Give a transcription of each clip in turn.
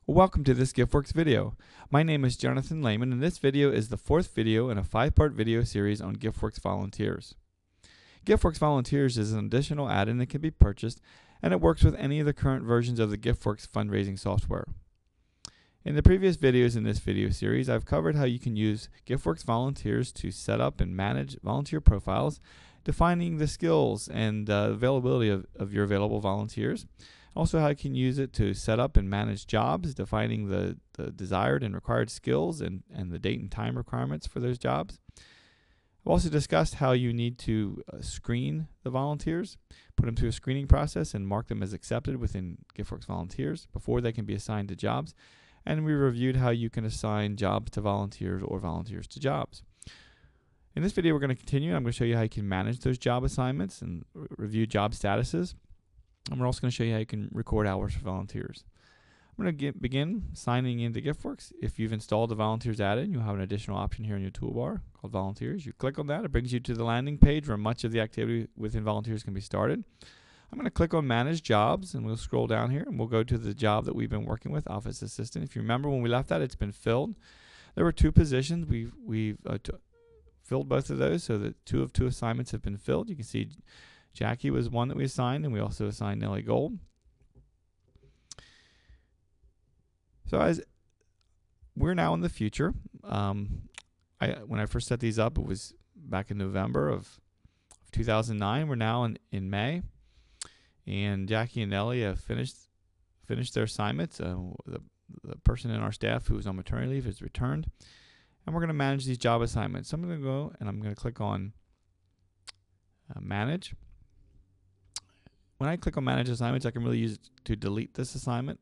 Welcome to this GiftWorks video. My name is Jonathan Lehman, and this video is the fourth video in a 5-part video series on GiftWorks Volunteers. GiftWorks Volunteers is an additional add-in that can be purchased, and it works with any of the current versions of the GiftWorks fundraising software. In the previous videos in this video series, I've covered how you can use GiftWorks Volunteers to set up and manage volunteer profiles, defining the skills and availability of your available volunteers. Also, how you can use it to set up and manage jobs, defining the desired and required skills and the date and time requirements for those jobs. I've also discussed how you need to screen the volunteers, put them through a screening process and mark them as accepted within GiftWorks Volunteers before they can be assigned to jobs. And we reviewed how you can assign jobs to volunteers or volunteers to jobs. In this video, we're going to continue. I'm going to show you how you can manage those job assignments and review job statuses. And we're also going to show you how you can record hours for volunteers. I'm going to begin signing into GiftWorks. If you've installed the Volunteers add-in, you'll have an additional option here in your toolbar called Volunteers. You click on that, it brings you to the landing page where much of the activity within Volunteers can be started. I'm going to click on Manage Jobs, and we'll scroll down here, and we'll go to the job that we've been working with, Office Assistant. If you remember when we left that, it's been filled. There were 2 positions. We've filled both of those, so that 2 of 2 assignments have been filled. You can see Jackie was one that we assigned, and we also assigned Nellie Gold. So as we're now in the future, when I first set these up, it was back in November of 2009. We're now in May, and Jackie and Nellie have finished their assignments. The person in our staff who was on maternity leave has returned, and we're going to manage these job assignments. So I'm going to go and I'm going to click on Manage. When I click on Manage Assignments, I can really use it to delete this assignment,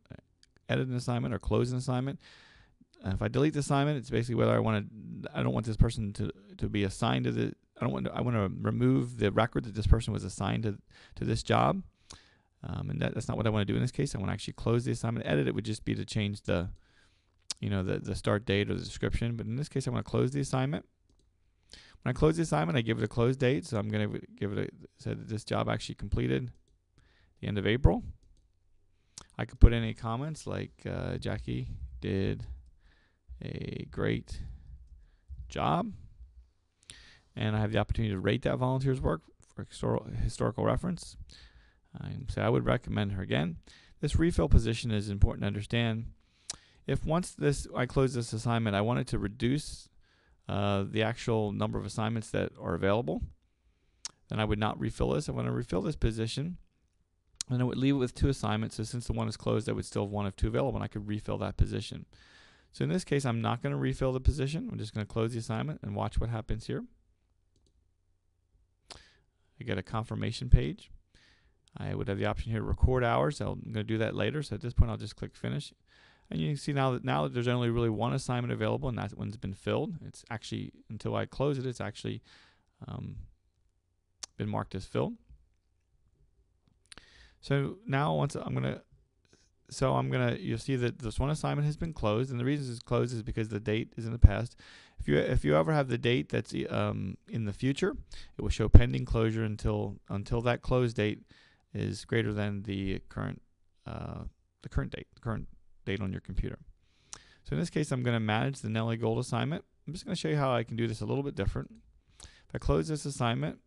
edit an assignment, or close an assignment. If I delete the assignment, it's basically whether I don't want this person to be assigned to the. I want to remove the record that this person was assigned to this job, and that's not what I want to do in this case. I want to actually close the assignment. Edit it would just be to change the start date or the description. But in this case, I want to close the assignment. When I close the assignment, I give it a close date. So I'm going to give it say that this job actually completed the end of April. I could put in any comments like Jackie did a great job, and I have the opportunity to rate that volunteer's work for historical reference. So I would recommend her again. This refill position is important to understand. If once I close this assignment, I wanted to reduce the actual number of assignments that are available, then I would not refill this. I want to refill this position, and I would leave it with 2 assignments. So since the one is closed, I would still have 1 of 2 available, and I could refill that position. So in this case, I'm not going to refill the position. I'm just going to close the assignment and watch what happens here. I get a confirmation page. I would have the option here to record hours. I'm going to do that later. So at this point, I'll just click Finish. And you can see now that there's only really 1 assignment available, and that one's been filled. It's actually, until I close it, it's actually been marked as filled. So now you'll see that this 1 assignment has been closed, and the reason it's closed is because the date is in the past. If you ever have the date that's in the future, it will show pending closure until that close date is greater than the current date on your computer. So in this case, I'm going to manage the Nellie Gold assignment. I'm just going to show you how I can do this a little bit different. If I close this assignment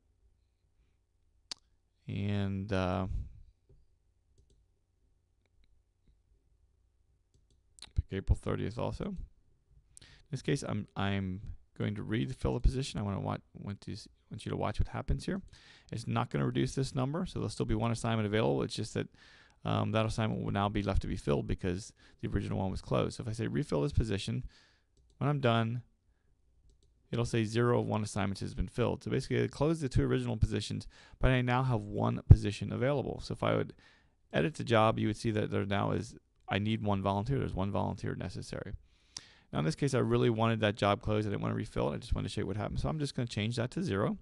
and pick April 30th also. In this case, I'm going to refill the position. I want you to watch what happens here. It's not going to reduce this number, so there'll still be 1 assignment available. It's just that that assignment will now be left to be filled because the original one was closed. So if I say refill this position, when I'm done, it'll say 0 of 1 assignment has been filled. So basically, I closed the 2 original positions, but I now have 1 position available. So if I would edit the job, you would see that there now is, I need 1 volunteer. There's 1 volunteer necessary. Now in this case, I really wanted that job closed. I didn't want to refill it. I just wanted to show you what happened. So I'm just going to change that to 0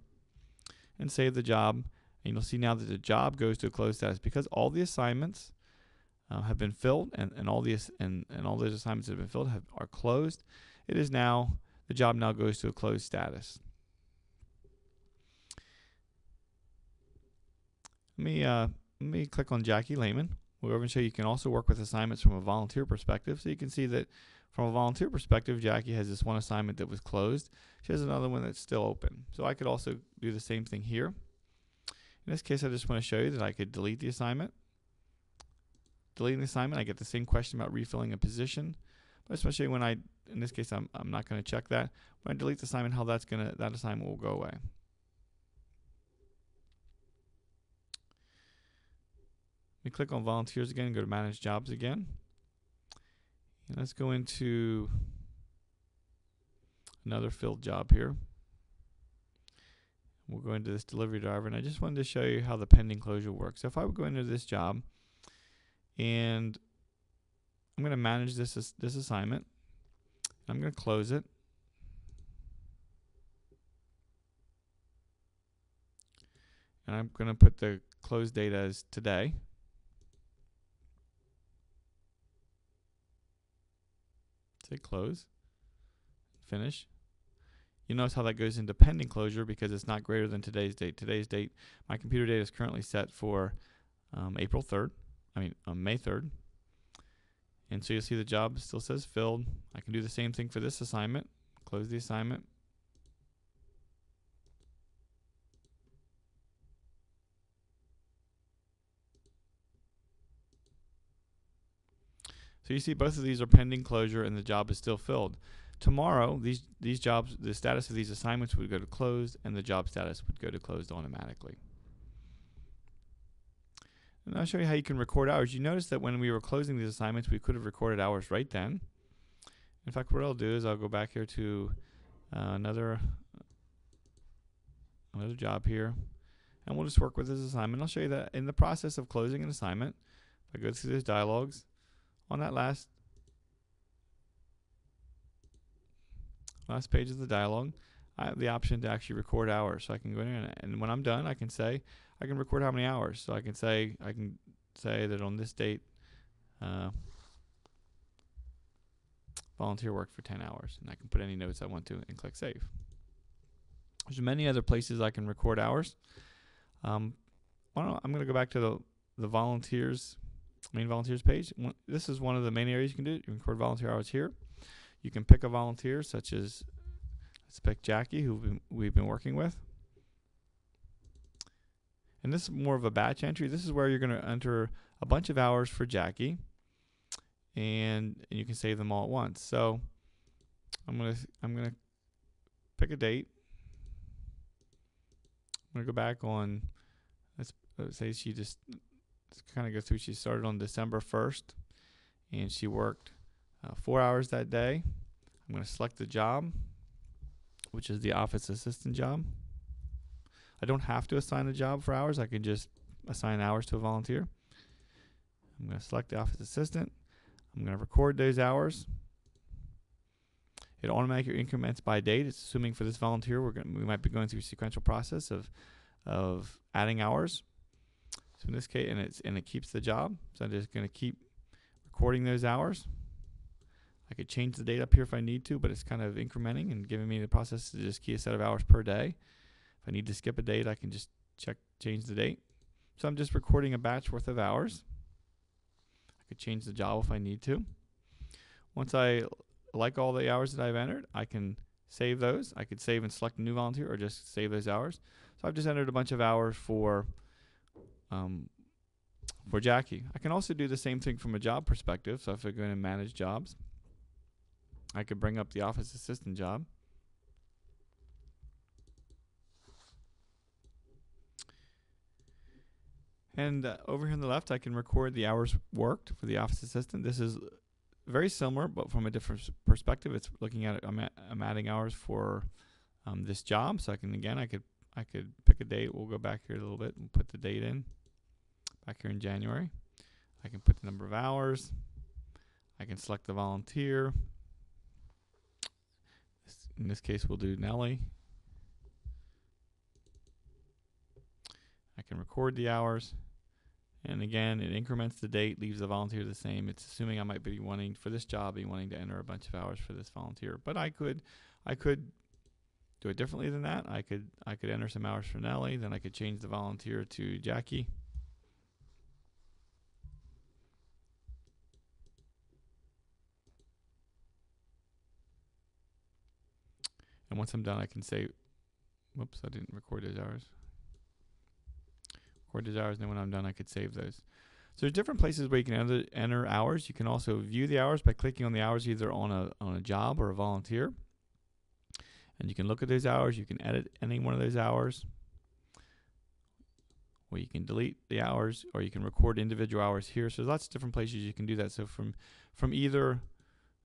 and save the job. And you'll see now that the job goes to a closed status because all the assignments have been filled, and all those assignments that have been filled are closed. It is now, the job now goes to a closed status. Let me click on Jackie Lehman. we're going to show you can also work with assignments from a volunteer perspective. So you can see that from a volunteer perspective, Jackie has this one assignment that was closed. She has another one that's still open. So I could also do the same thing here. In this case, I just want to show you that I could delete the assignment. Deleting the assignment, I get the same question about refilling a position. But especially when in this case, I'm not going to check that. When I delete the assignment, how that assignment will go away. We click on volunteers again, go to manage jobs again. And let's go into another filled job here. We'll go into this delivery driver, and I just wanted to show you how the pending closure works. So if I would go into this job, and I'm going to manage this assignment, I'm going to close it. And I'm going to put the close date as today. Say close, finish. You notice how that goes into pending closure because it's not greater than today's date. Today's date, my computer date is currently set for May 3rd. And so you'll see the job still says filled. I can do the same thing for this assignment. Close the assignment. So you see both of these are pending closure and the job is still filled. Tomorrow, these jobs, the status of these assignments would go to closed and the job status would go to closed automatically. And I'll show you how you can record hours. You notice that when we were closing these assignments, we could have recorded hours right then. In fact, what I'll do is I'll go back here to another job here, and we'll just work with this assignment. I'll show you that in the process of closing an assignment, if I go through those dialogues, on that last page of the dialogue, I have the option to actually record hours. So I can go in and when I'm done, I can record how many hours. So I can say that on this date, volunteer worked for 10 hours, and I can put any notes I want to and click save. There's many other places I can record hours. I'm going to go back to the main volunteers page. This is one of the main areas you can do it. You can record volunteer hours here. You can pick a volunteer, such as, let's pick Jackie, who we've been working with. And this is more of a batch entry. This is where you're going to enter a bunch of hours for Jackie, and you can save them all at once. So I'm gonna pick a date. I'm gonna go back on. Let's say she just kind of go through. She started on December 1st, and she worked 4 hours that day. I'm going to select the job, which is the office assistant job. I don't have to assign a job for hours. I can just assign hours to a volunteer. I'm going to select the office assistant. I'm going to record those hours. It automatically increments by date. It's assuming for this volunteer we might be going through a sequential process of adding hours. So in this case, and it keeps the job. So I'm just going to keep recording those hours. I could change the date up here if I need to, but it's kind of incrementing and giving me the process to just key a set of hours per day. If I need to skip a date, I can just change the date. So I'm just recording a batch worth of hours. I could change the job if I need to. Once I like all the hours that I've entered, I can save those. I could save and select a new volunteer or just save those hours. So I've just entered a bunch of hours for Jackie. I can also do the same thing from a job perspective. So if I go in and manage jobs, I could bring up the office assistant job. And over here on the left, I can record the hours worked for the office assistant. This is very similar, but from a different perspective. It's looking at it. I'm adding hours for this job. So I could pick a date. We'll go back here a little bit and put the date in. Back here in January, I can put the number of hours. I can select the volunteer. In this case, we'll do Nellie. I can record the hours. And again, it increments the date, leaves the volunteer the same. It's assuming I might be wanting, for this job, wanting to enter a bunch of hours for this volunteer. But I could do it differently than that. I could enter some hours for Nellie. Then I could change the volunteer to Jackie. And once I'm done, I can say, whoops, I didn't record those hours. Record those hours, and then when I'm done, I could save those. So there's different places where you can enter hours. You can also view the hours by clicking on the hours either on a job or a volunteer. And you can look at those hours. You can edit any one of those hours. Or you can delete the hours, or you can record individual hours here. So there's lots of different places you can do that. So from either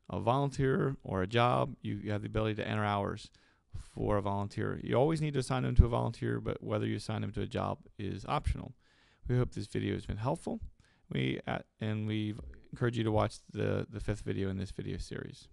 a volunteer or a job, you have the ability to enter hours for a volunteer. You always need to assign them to a volunteer, but whether you assign them to a job is optional. We hope this video has been helpful. We encourage you to watch the 5th video in this video series.